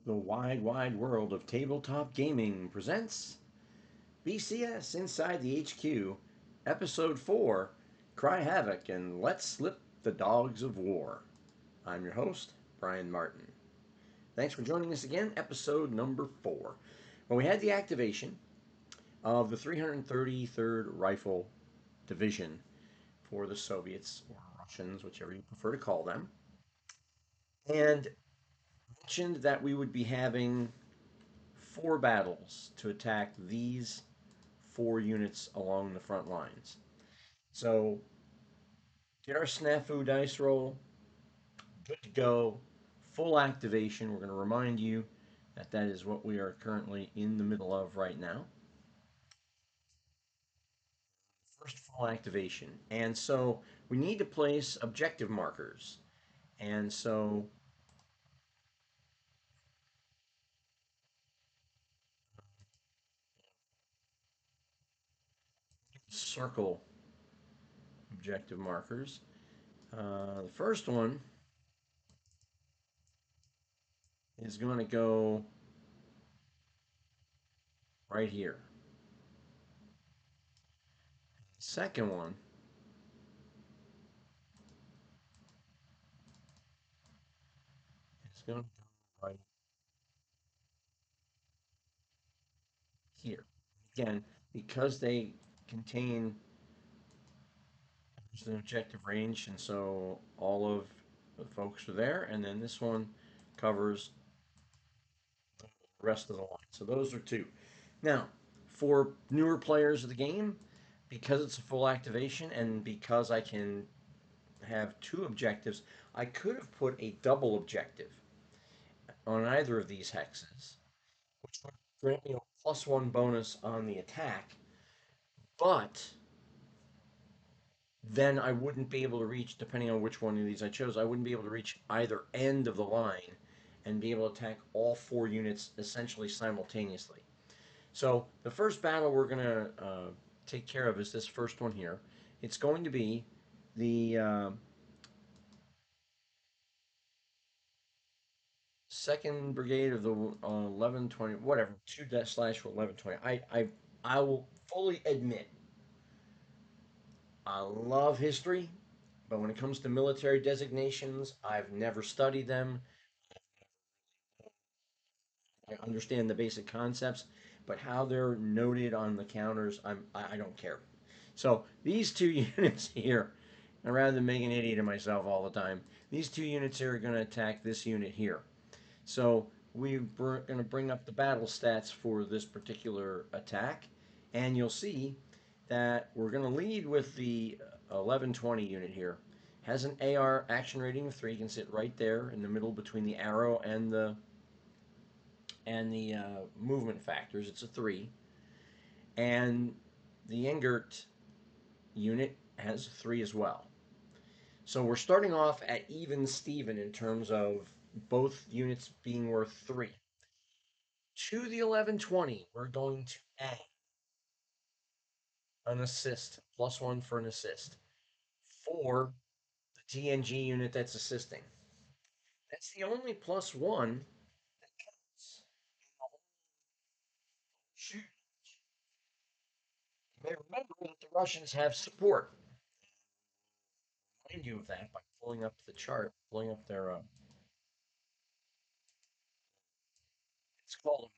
The wide, wide world of tabletop gaming presents BCS Inside the HQ, Episode 4 Cry Havoc and Let's Slip the Dogs of War. I'm your host, Brian Martin. Thanks for joining us again, episode number 4. Well, we had the activation of the 333rd Rifle Division for the Soviets or Russians, whichever you prefer to call them, and mentioned that we would be having 4 battles to attack these 4 units along the front lines. So get our snafu dice roll, good to go, full activation. We're going to remind you that that is what we are currently in the middle of right now. First full activation. And so we need to place objective markers. And so circle objective markers. The first one is going to go right here. The second one is going to go right here. Again, because they contain an objective range, and so all of the folks are there, and then this one covers the rest of the line. So those are 2. Now, for newer players of the game, because it's a full activation and because I can have 2 objectives, I could have put a double objective on either of these hexes, which would grant me a +1 bonus on the attack, but then I wouldn't be able to reach, depending on which one of these I chose, I wouldn't be able to reach either end of the line and be able to attack all 4 units essentially simultaneously. So the first battle we're going to take care of is this first one here. It's going to be the 2nd Brigade of the 1120, whatever, 2/1120. I will fully admit I love history, but when it comes to military designations, I've never studied them. I understand the basic concepts, but how they're noted on the counters, I don't care. So these 2 units here, and rather than making an idiot of myself all the time, these 2 units here are going to attack this unit here. So we're going to bring up the battle stats for this particular attack, and you'll see that we're going to lead with the 1120 unit here. Has an AR action rating of 3, can sit right there in the middle between the arrow and the movement factors. It's a 3. And the Engert unit has a 3 as well. So we're starting off at even Steven in terms of both units being worth 3. To the 1120, we're going to add an assist, +1 for an assist, for the TNG unit that's assisting. That's the only +1 that counts. Shoot. You may remember that the Russians have support. Remind you of that by pulling up the chart, pulling up their. It's called.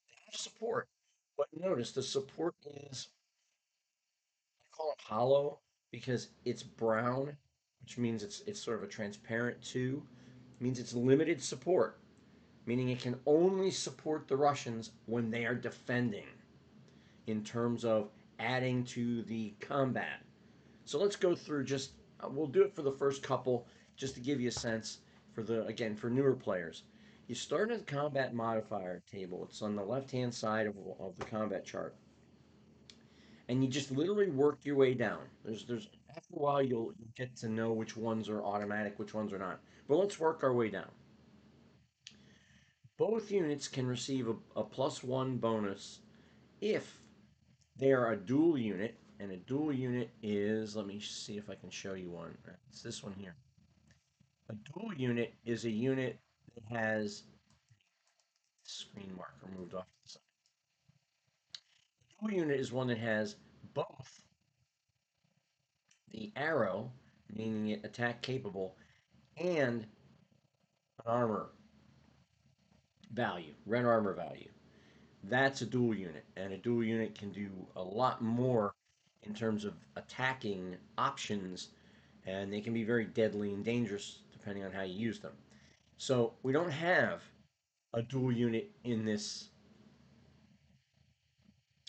They have support, but notice the support is, I call it hollow because it's brown, which means it's sort of a transparent too. It means it's limited support, meaning it can only support the Russians when they are defending in terms of adding to the combat. So let's go through just we'll do it for the first couple just to give you a sense for the again for newer players. You start at the combat modifier table. It's on the left-hand side of the combat chart. And you just literally work your way down. There's after a while you'll get to know which ones are automatic, which ones are not. But let's work our way down. Both units can receive a +1 bonus if they are a dual unit, and a dual unit is, let me see if I can show you one. It's this one here. A dual unit is a unit it has screen marker moved off to the side. Dual unit is one that has both the arrow, meaning it attack capable, and an armor value, red armor value. That's a dual unit, and a dual unit can do a lot more in terms of attacking options, and they can be very deadly and dangerous depending on how you use them. So we don't have a dual unit in this.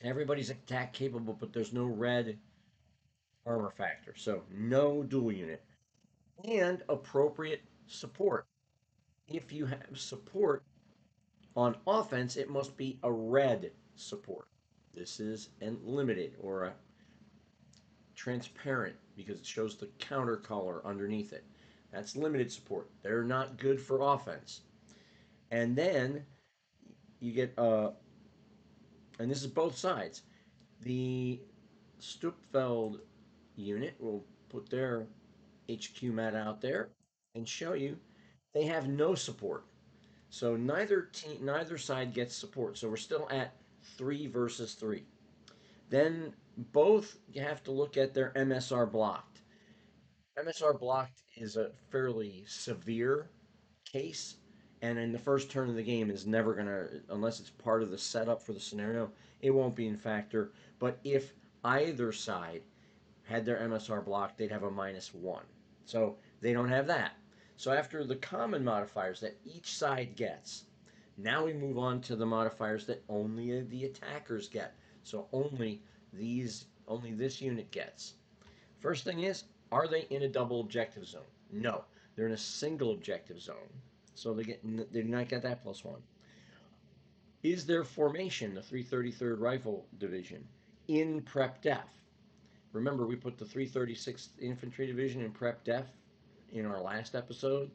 Everybody's attack capable, but there's no red armor factor, so no dual unit. And appropriate support. If you have support on offense, it must be a red support. This is limited or a transparent because it shows the counter color underneath it. That's limited support. They're not good for offense. And then you get and this is both sides. The Stupfeld unit will put their HQ mat out there and show you they have no support. So neither side gets support. So we're still at 3 versus 3. Then both you have to look at their MSR blocked. MSR blocked is a fairly severe case, and in the first turn of the game is never gonna, unless it's part of the setup for the scenario, it won't be in factor. But if either side had their MSR blocked, they'd have a -1. So they don't have that. So after the common modifiers that each side gets, now we move on to the modifiers that only the attackers get. So only this unit gets. First thing is, are they in a double objective zone? No, they're in a single objective zone. So they do not get that +1. Is their formation, the 333rd Rifle Division, in prep def? Remember, we put the 336th Infantry Division in prep def in our last episode.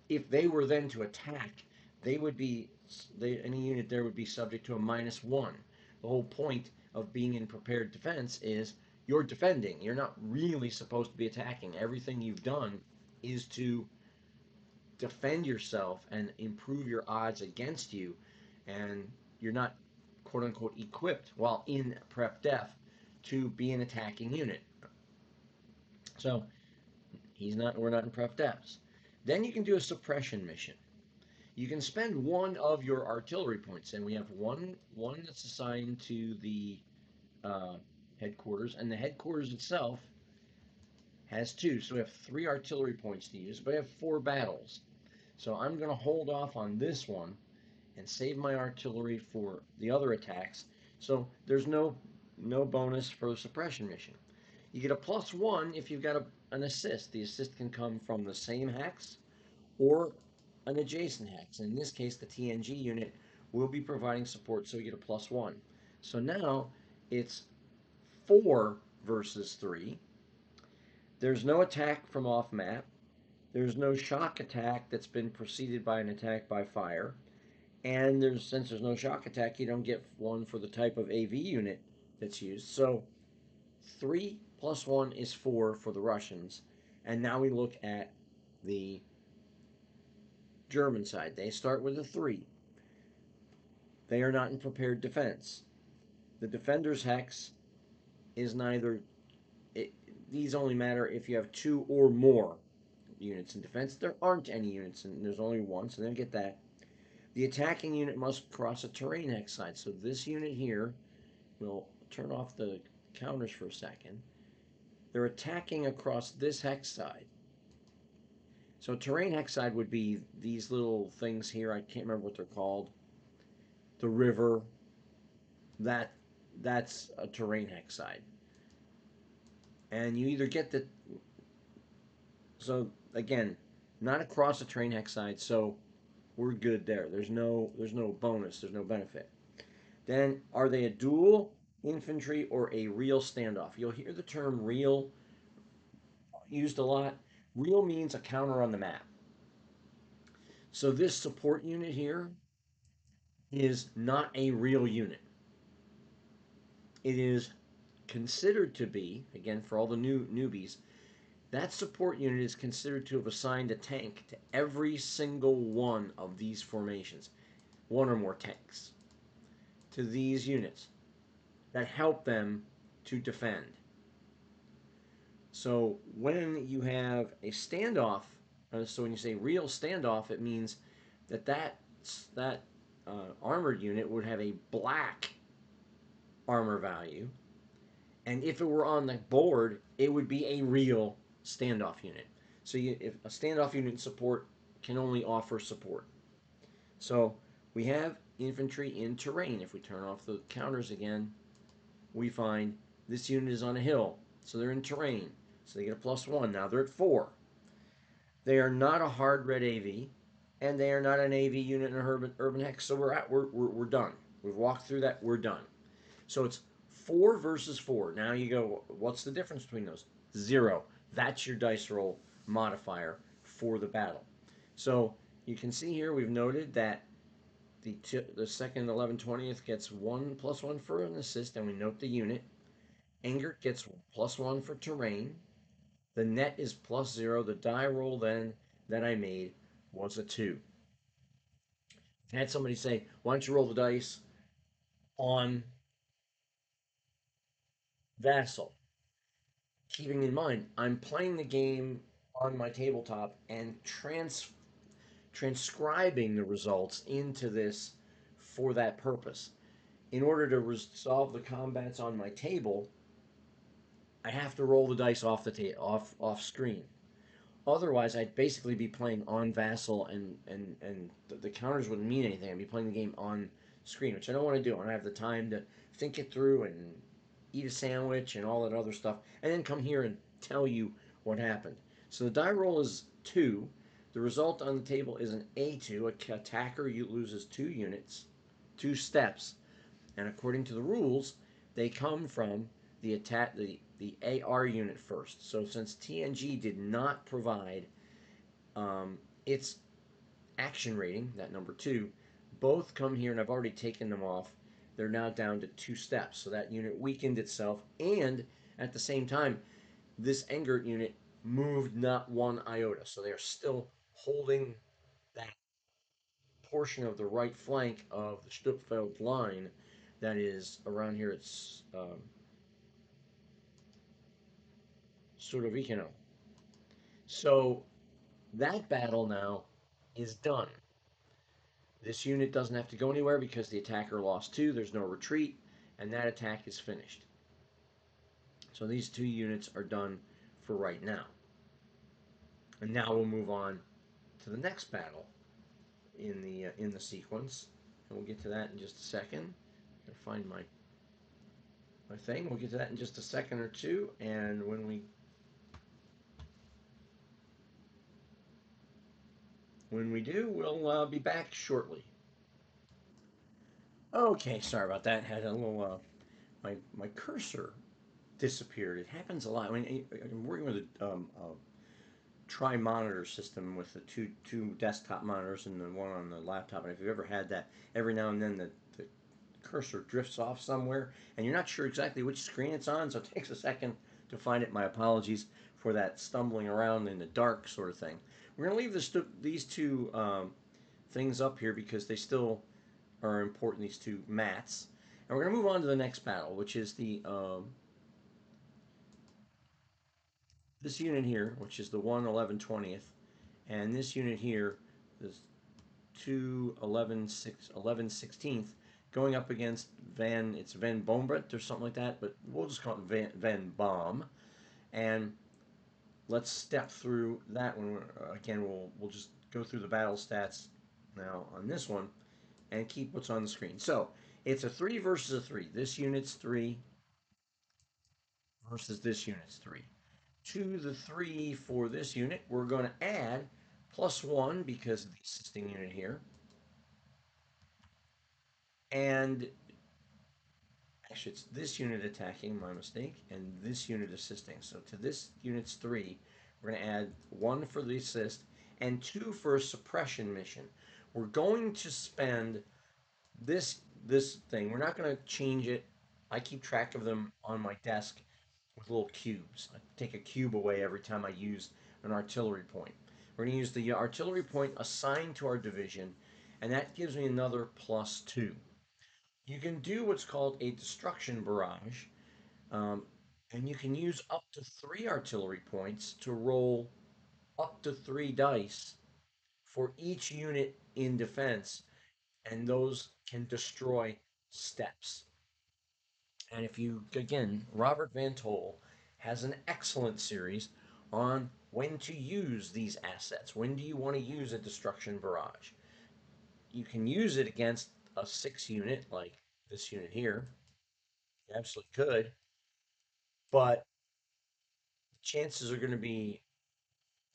If they were then to attack, any unit there would be subject to a -1. The whole point of being in prepared defense is you're defending. You're not really supposed to be attacking. Everything you've done is to defend yourself and improve your odds against you, and you're not quote unquote equipped while in prep def to be an attacking unit. So we're not in prep defs. Then you can do a suppression mission. You can spend one of your artillery points, and we have one that's assigned to the uh, headquarters, and the headquarters itself has two. So we have 3 artillery points to use, but I have 4 battles. So I'm going to hold off on this one and save my artillery for the other attacks. So there's no bonus for the suppression mission. You get a +1 if you've got an assist. The assist can come from the same hex or an adjacent hex. In this case, the TNG unit will be providing support, so you get a +1. So now it's 4 versus 3. There's no attack from off map. There's no shock attack that's been preceded by an attack by fire. And since there's no shock attack, you don't get one for the type of AV unit that's used. So 3 + 1 is 4 for the Russians. And now we look at the German side. They start with a 3. They are not in prepared defense. The defender's hex is neither. It, these only matter if you have 2 or more units in defense. There aren't any units, and there's only one, so they don't get that. The attacking unit must cross a terrain hex side. So this unit here will turn off the counters for a second. They're attacking across this hex side. So terrain hex side would be these little things here. I can't remember what they're called. The river. That that's a terrain hex side. And you either get the so again, not across a terrain hex side, so we're good there. There's no bonus, there's no benefit. Then are they a dual infantry or a real standoff? You'll hear the term real used a lot. Real means a counter on the map. So this support unit here is not a real unit. It is considered to be, again for all the newbies, That support unit is considered to have assigned a tank to every single one of these formations, one or more tanks, to these units that help them to defend. So when you have a standoff, so when you say real standoff, it means that armored unit would have a black armor value, and if it were on the board, it would be a real standoff unit. So if a standoff unit support can only offer support. So we have infantry in terrain. If we turn off the counters again, we find this unit is on a hill, so they're in terrain. So they get a +1. Now they're at 4. They are not a hard red AV, and they are not an AV unit in a urban hex. So we're done. We've walked through that. We're done. So it's 4 versus 4. Now you go, what's the difference between those? 0. That's your dice roll modifier for the battle. So you can see here we've noted that the second 11/20th gets 1+1 for an assist, and we note the unit. Engert gets +1 for terrain. The net is +0. The die roll then that I made was a 2. I had somebody say, why don't you roll the dice on Vassal? Keeping in mind, I'm playing the game on my tabletop and transcribing the results into this for that purpose. In order to resolve the combats on my table, I have to roll the dice off the off screen. Otherwise, I'd basically be playing on Vassal, and the counters wouldn't mean anything. I'd be playing the game on screen, which I don't want to do. I don't have the time to think it through and eat a sandwich and all that other stuff, and then come here and tell you what happened. So the die roll is 2. The result on the table is an A2. A attacker loses 2 units, 2 steps, and according to the rules, they come from the AR unit first. So since TNG did not provide its action rating, that number 2, both come here, and I've already taken them off. They're now down to 2 steps. So that unit weakened itself, and at the same time, this Engert unit moved not one iota. So they are still holding that portion of the right flank of the Stuttfeld line that is around here. It's sort of, So that battle now is done. This unit doesn't have to go anywhere because the attacker lost 2. There's no retreat, and that attack is finished. So these 2 units are done for right now. And now we'll move on to the next battle in the sequence, and we'll get to that in just a second. I'll find my thing. We'll get to that in just a second or two, and when we do, we'll be back shortly. Okay, sorry about that. Had a little my cursor disappeared. It happens a lot. I mean, I'm working with a tri-monitor system with the two desktop monitors and the one on the laptop. And if you've ever had that, every now and then the cursor drifts off somewhere, and you're not sure exactly which screen it's on, so it takes a second to find it. My apologies for that stumbling around in the dark sort of thing. We're going to leave these two things up here because they still are important, these two mats. And we're going to move on to the next battle, which is the this unit here, which is the 1/11/20th, and this unit here, this 2/11/16th, going up against it's Van Bombret or something like that, but we'll just call it Van Baum. And let's step through that one again. We'll just go through the battle stats now on this one and keep what's on the screen. So it's a 3 versus a 3. This unit's 3 versus this unit's 3. To the 3 for this unit, we're going to add +1 because of the assisting unit here. And actually, it's this unit attacking, my mistake, and this unit assisting. So to this unit's 3, we're going to add 1 for the assist and 2 for a suppression mission. We're going to spend this thing. We're not going to change it. I keep track of them on my desk. with little cubes. I take a cube away every time I use an artillery point. We're going to use the artillery point assigned to our division, and that gives me another +2. You can do what's called a destruction barrage, um, and you can use up to 3 artillery points to roll up to 3 dice for each unit in defense, and those can destroy steps. And if you, again, Robert Van Tol has an excellent series on when to use these assets. When do you want to use a destruction barrage? You can use it against a 6 unit like this unit here. You absolutely could, but chances are going to be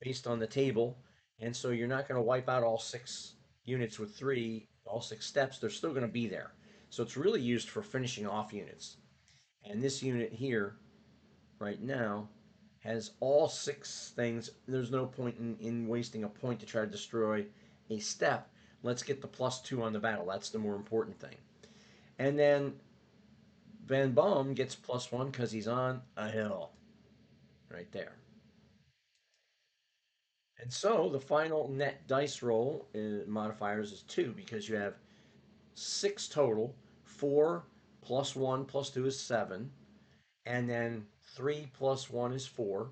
based on the table, and so you're not going to wipe out all 6 units with all 6 steps. They're still going to be there. So it's really used for finishing off units. And this unit here right now has all 6 things. There's no point in wasting a point to try to destroy a step. Let's get the +2 on the battle. That's the more important thing. And then Van Baum gets +1 because he's on a hill right there. And so the final net dice roll modifiers is 2 because you have 6 total. 4 plus 1 plus 2 is 7. And then 3 plus 1 is 4.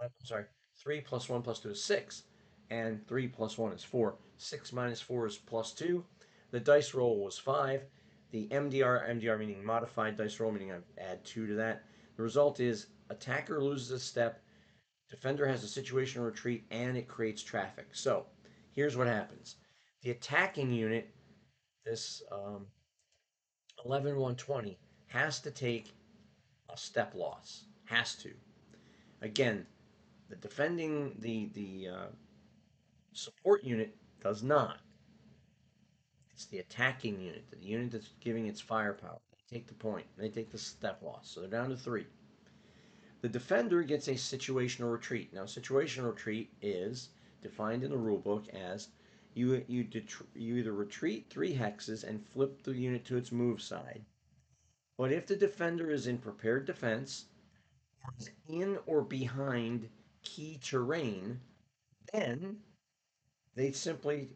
I'm sorry, 3 plus 1 plus 2 is 6, and 3 plus 1 is 4. 6 minus 4 is +2. The dice roll was 5. The MDR meaning modified dice roll, meaning I add 2 to that. The result is attacker loses a step, defender has a situational retreat, and it creates traffic. So here's what happens. The attacking unit, this 11-120, has to take a step loss. Has to. Again, the defending the support unit does not. It's the attacking unit, the unit that's giving its firepower. They take the point. They take the step loss. So they're down to 3. The defender gets a situational retreat. Now, situational retreat is defined in the rulebook as you either retreat 3 hexes and flip the unit to its move side. But if the defender is in prepared defense or is in or behind key terrain, then they simply,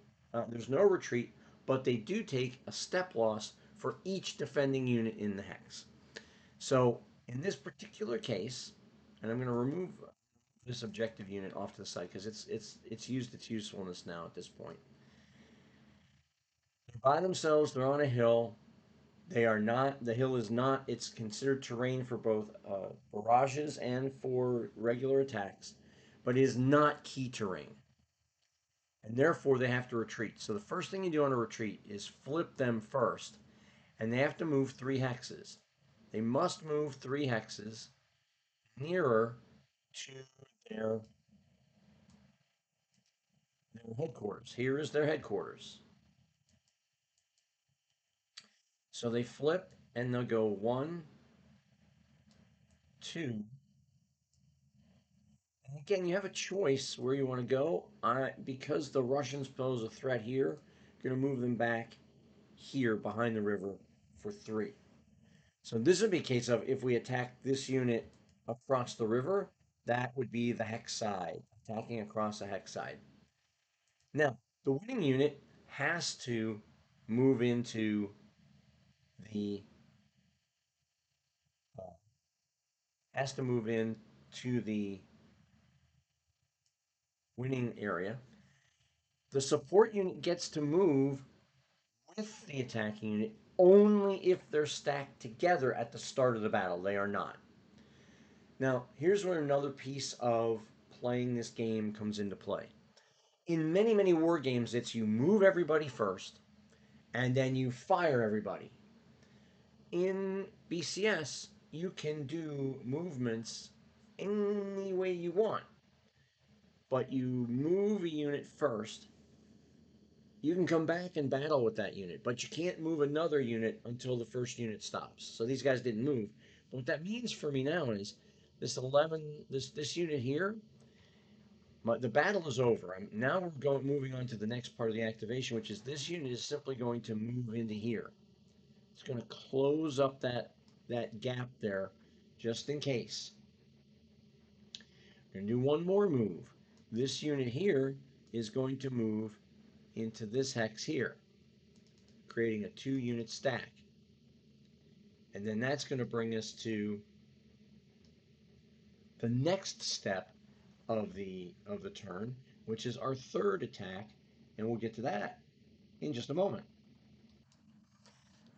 there's no retreat, but they do take a step loss for each defending unit in the hex. So in this particular case, and I'm going to remove this objective unit off to the side because it's used its usefulness now at this point. They're by themselves. They're on a hill. They are not. The hill is not. It's considered terrain for both barrages and for regular attacks, but it is not key terrain, and therefore they have to retreat. So the first thing you do on a retreat is flip them first, and they have to move 3 hexes. They must move 3 hexes nearer to their their headquarters. Here is their headquarters. So they flip and they'll go 1, 2. And again, you have a choice where you want to go. Because the Russians pose a threat here, you're going to move them back here behind the river for 3. So this would be a case of if we attack this unit across the river, that would be the hex side, attacking across the hex side. Now, the winning unit has to move into the uh, has to move in to the winning area. The support unit gets to move with the attacking unit only if they're stacked together at the start of the battle. They are not. Now, here's where another piece of playing this game comes into play. In many, many war games, it's you move everybody first and then you fire everybody. In BCS, you can do movements any way you want, but you move a unit first. You can come back and battle with that unit, but you can't move another unit until the first unit stops. So these guys didn't move. But what that means for me now is this unit here, the battle is over. Now we're moving on to the next part of the activation, which is this unit is simply going to move into here. It's going to close up that gap there just in case. We're going to do one more move. This unit here is going to move into this hex here, creating a 2-unit stack. And then that's going to bring us to the next step of the turn, which is our third attack, and we'll get to that in just a moment.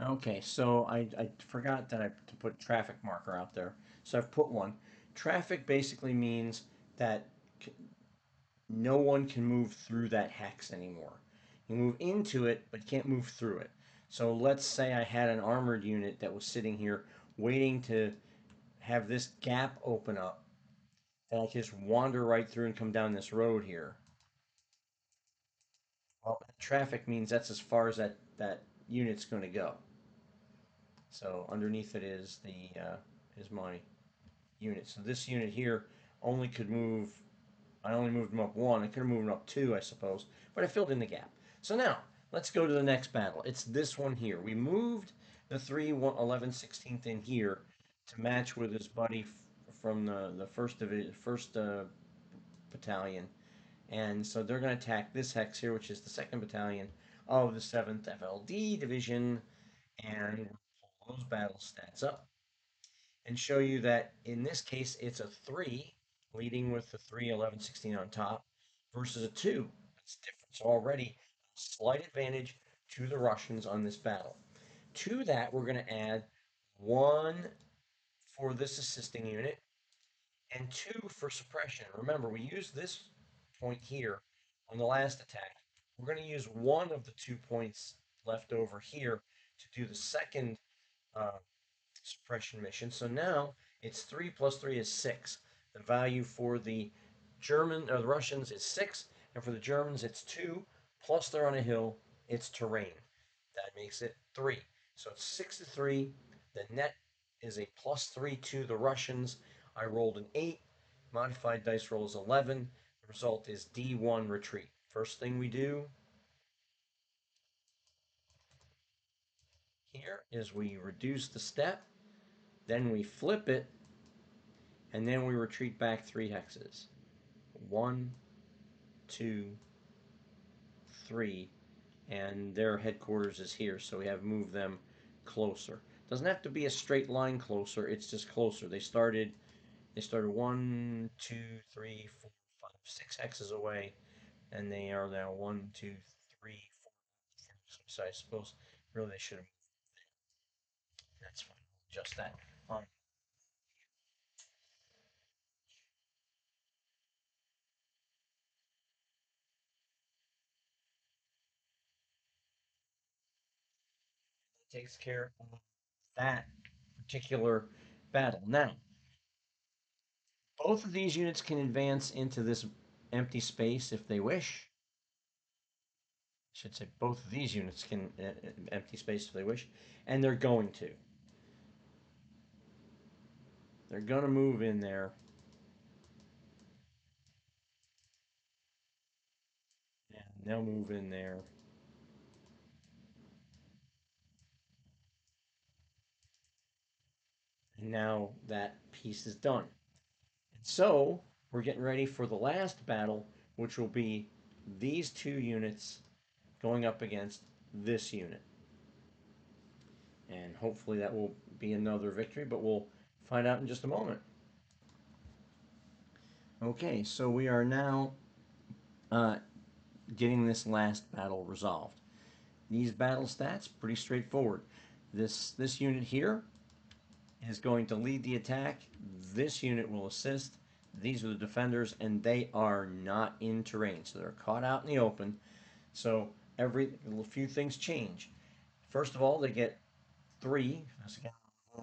Okay, so I forgot that I to put traffic marker out there. So I've put one. Traffic basically means that no one can move through that hex anymore. You move into it, but can't move through it. So let's say I had an armored unit that was sitting here waiting to have this gap open up, and I just wander right through and come down this road here. Well, traffic means that's as far as that unit's going to go. So underneath it is my unit. So this unit here only could move. I only moved them up one. I could have moved them up two, I suppose, but I filled in the gap. So now let's go to the next battle. It's this one here. We moved the 3 1, 11 16th in here to match with his buddy from the first division, first battalion, and so they're going to attack this hex here, which is the second battalion of the 7th FLD division, and pull those battle stats up and show you that in this case it's a 3 leading with the 3 11 16 on top versus a 2. That's different. So already slight advantage to the Russians on this battle. To that we're going to add 1 for this assisting unit and 2 for suppression. Remember, we used this point here on the last attack. We're going to use one of the 2 points left over here to do the second uh, suppression mission. So now it's 3 plus 3 is 6. The value for the the Russians is 6, and for the Germans it's 2. Plus they're on a hill, it's terrain. That makes it 3. So it's 6 to 3. The net is a plus 3 to the Russians. I rolled an 8. Modified dice roll is 11. The result is D1 retreat. First thing we do here is we reduce the step, then we flip it, and then we retreat back 3 hexes. 1, 2, 3, and their headquarters is here, so we have moved them closer. Doesn't have to be a straight line closer, it's just closer. They started 1, 2, 3, 4, 5, 6 hexes away, and they are now 1, 2, 3, 4. So I suppose really they should have moved. That's fine. Just that. Um, that takes care of that particular battle. Now, both of these units can advance into this empty space if they wish. I should say both of these units can empty space if they wish, and they're going to. They're going to move in there, and they'll move in there, and now that piece is done. And so we're getting ready for the last battle, which will be these 2 units going up against this unit. And hopefully that will be another victory, but we'll find out in just a moment. Okay, so we are now uh, getting this last battle resolved. These battle stats, pretty straightforward. This unit here is going to lead the attack. This unit will assist. These are the defenders, and they are not in terrain, so they're caught out in the open. So a few things change. First of all, they get 3. That's again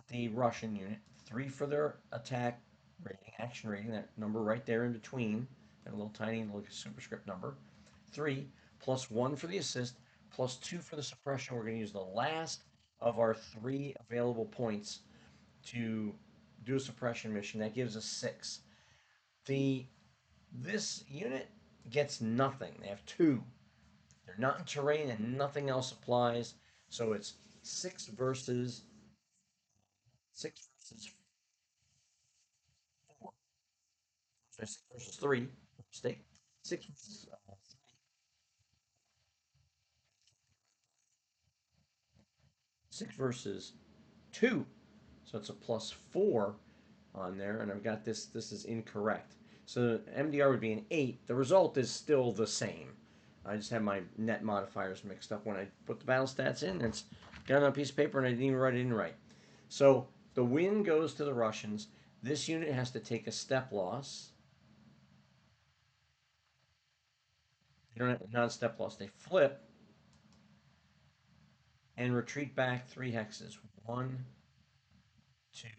the Russian unit. 3 for their attack rating, action rating. That number right there in between, that little tiny little superscript number. 3 plus 1 for the assist, plus 2 for the suppression. We're going to use the last of our 3 available points to do a suppression mission. That gives us 6. The This unit gets nothing. They have 2. They're not in terrain and nothing else applies. So it's 6 versus 6 versus 4. Sorry, 6 versus 3. Mistake. 6 versus 6 versus 2. So it's a +4 on there, and I've got this. This is incorrect. So MDR would be an 8. The result is still the same. I just had my net modifiers mixed up when I put the battle stats in. It's got it on a piece of paper, and I didn't even write it in right. So the win goes to the Russians. This unit has to take a step loss. They don't have a non-step loss. They flip and retreat back 3 hexes. 1, 2, 3.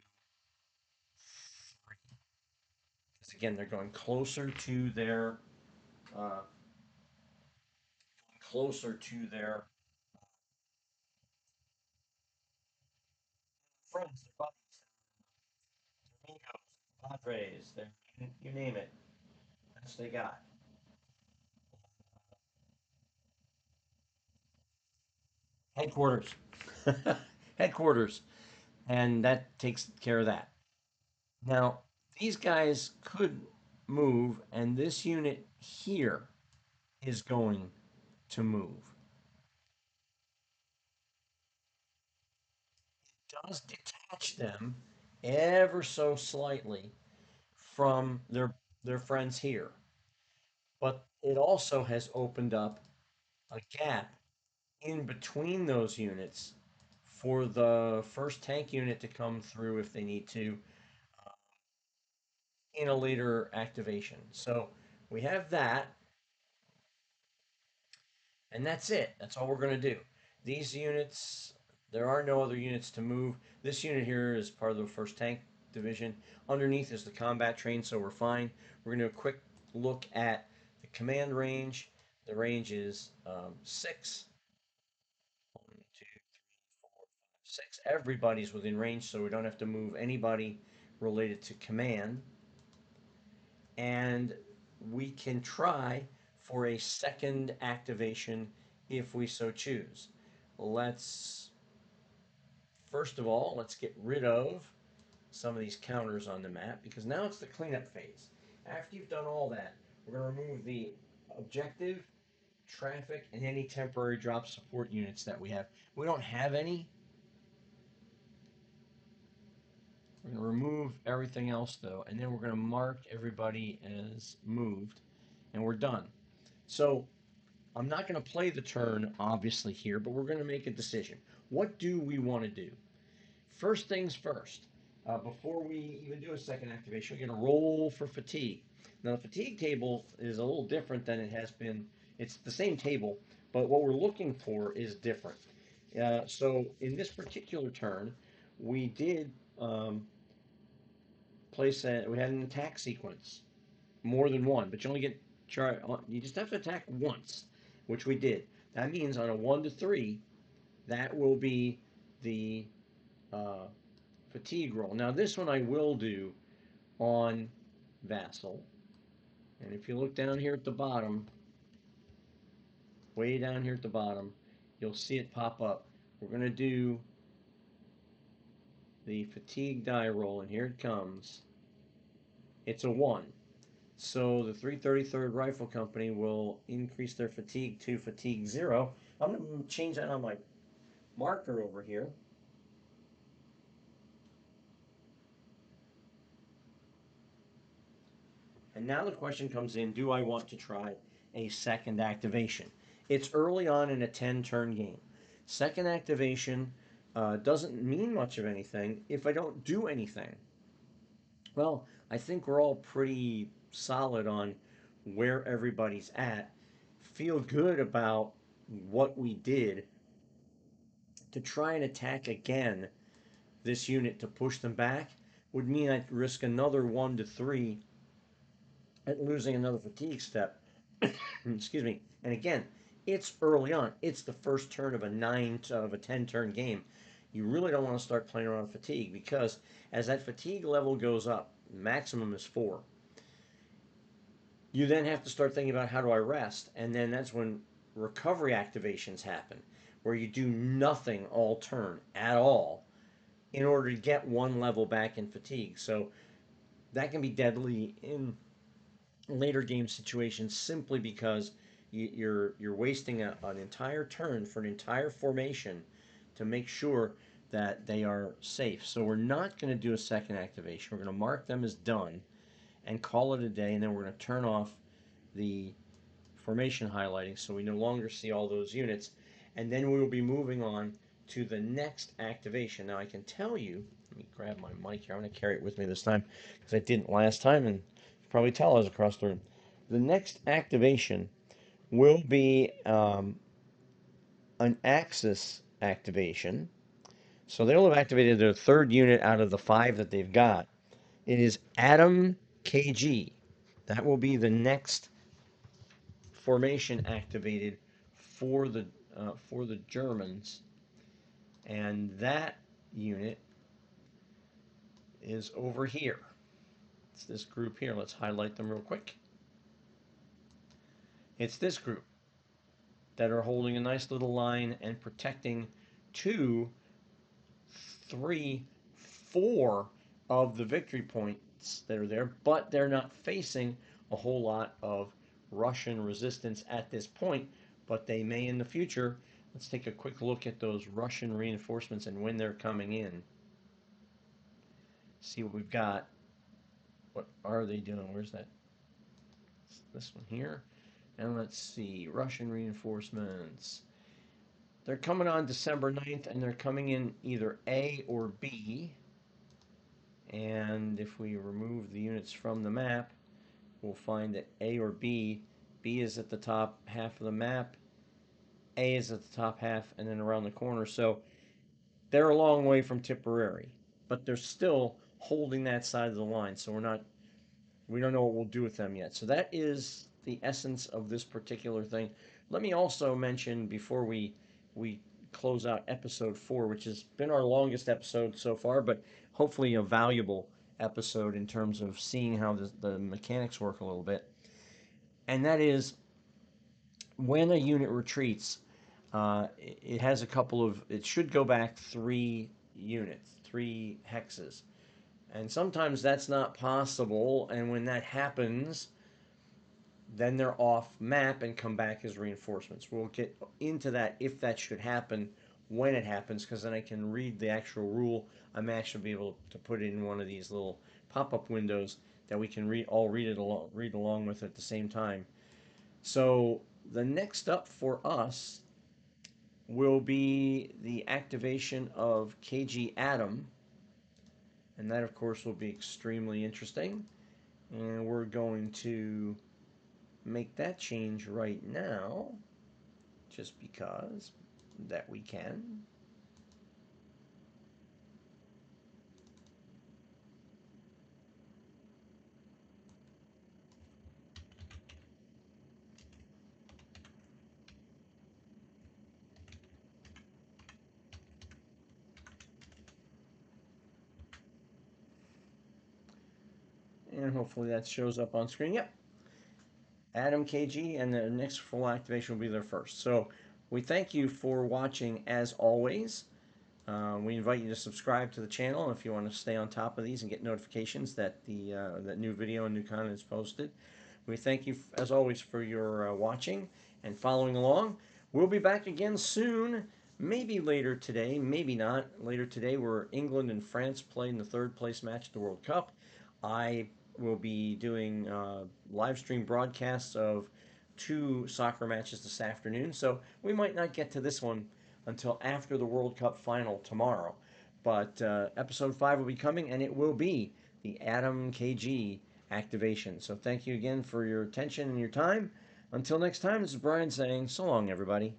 Because again, they're going uh, closer to their friends, their buddies, their amigos, Padres, their, you name it. That's what they got. Headquarters. Headquarters. And that takes care of that. Now, these guys could move, and this unit here is going to move. It does detach them ever so slightly from their friends here, but it also has opened up a gap in between those units for the first tank unit to come through if they need to in a later activation. So we have that, and that's it. That's all we're going to do. These units, there are no other units to move. This unit here is part of the first tank division. Underneath is the combat train, so we're fine. We're going to do a quick look at the command range. The range is 6. 1, 2, 3, 4, 5, 6. Everybody's within range, so we don't have to move anybody related to command. And we can try for a second activation if we so choose. Let's, first of all, let's get rid of some of these counters on the map because now it's the cleanup phase. After you've done all that, we're going to remove the objective, traffic, and any temporary drop support units that we have. We don't have any. We're going to remove everything else though, and then we're going to mark everybody as moved, and we're done. So I'm not going to play the turn, obviously, here, but we're going to make a decision. What do we want to do? First things first, before we even do a second activation, we're going to roll for fatigue. Now, the fatigue table is a little different than it has been. It's the same table, but what we're looking for is different. So, in this particular turn, we did we had an attack sequence, more than one, but you only get you just have to attack once, which we did. That means on a 1 to 3, that will be the uh, fatigue roll. Now this one I will do on Vassal, and if you look down here at the bottom, way down here at the bottom, you'll see it pop up. We're going to do the fatigue die roll, and here it comes. It's a 1. So the 333rd Rifle Company will increase their fatigue to fatigue 0. I'm going to change that on my marker over here. And now the question comes in, do I want to try a second activation? It's early on in a 10-turn game. Second activation doesn't mean much of anything if I don't do anything. Well, I think we're all pretty solid on where everybody's at. Feel good about what we did to try and attack again this unit to push them back would mean I'd risk another 1 to 3 at losing another fatigue step. Excuse me. And again, it's early on. It's the first turn of a 10-turn game. You really don't want to start playing around with fatigue because as that fatigue level goes up, maximum is 4. You then have to start thinking about how do I rest, and then that's when recovery activations happen, where you do nothing all turn at all, in order to get one level back in fatigue. So that can be deadly in later game situations simply because you're wasting an entire turn for an entire formation to make sure that they are safe. So we're not going to do a second activation. We're going to mark them as done and call it a day, and then we're going to turn off the formation highlighting so we no longer see all those units. And then we will be moving on to the next activation. Now I can tell you, let me grab my mic here. I'm going to carry it with me this time because I didn't last time, and you can probably tell I was across the room. The next activation will be an axis activation. So they'll have activated their third unit out of the 5 that they've got. It is Atom KG. That will be the next formation activated for the Germans, and that unit is over here. It's this group here. Let's highlight them real quick. It's this group that are holding a nice little line and protecting 2, 3, 4 of the victory points that are there, but they're not facing a whole lot of Russian resistance at this point, but they may in the future. Let's take a quick look at those Russian reinforcements and when they're coming in. See what we've got. What are they doing? Where's that? This one here. And let's see. Russian reinforcements. They're coming on December 9th, and they're coming in either A or B. And if we remove the units from the map, we'll find that A or B. B is at the top half of the map. A is at the top half, and then around the corner. So they're a long way from Tipperary, but they're still holding that side of the line. So we don't know what we'll do with them yet. So that is the essence of this particular thing. Let me also mention before we close out episode 4, which has been our longest episode so far, but hopefully a valuable episode in terms of seeing how the mechanics work a little bit. And that is when a unit retreats, it has a couple of, it should go back 3 units, 3 hexes. And sometimes that's not possible, and when that happens, then they're off map and come back as reinforcements. We'll get into that if that should happen, when it happens, because then I can read the actual rule. I may actually be able to put it in one of these little pop-up windows that we can read along with at the same time. So the next up for us will be the activation of KG Atom, and that of course will be extremely interesting. And we're going to make that change right now, just because that we can. And hopefully that shows up on screen. Yep, Atom KG, and the next full activation will be there first. So we thank you for watching as always. We invite you to subscribe to the channel if you want to stay on top of these and get notifications that that new video and new content is posted. We thank you as always for your watching and following along. We'll be back again soon. Maybe later today, maybe not. Later today, where England and France play in the third place match at the World Cup. I will be doing live stream broadcasts of 2 soccer matches this afternoon, so we might not get to this one until after the World Cup final tomorrow. But episode 5 will be coming, and it will be the Atom KG activation. So thank you again for your attention and your time. Until next time, this is Brian saying so long, everybody.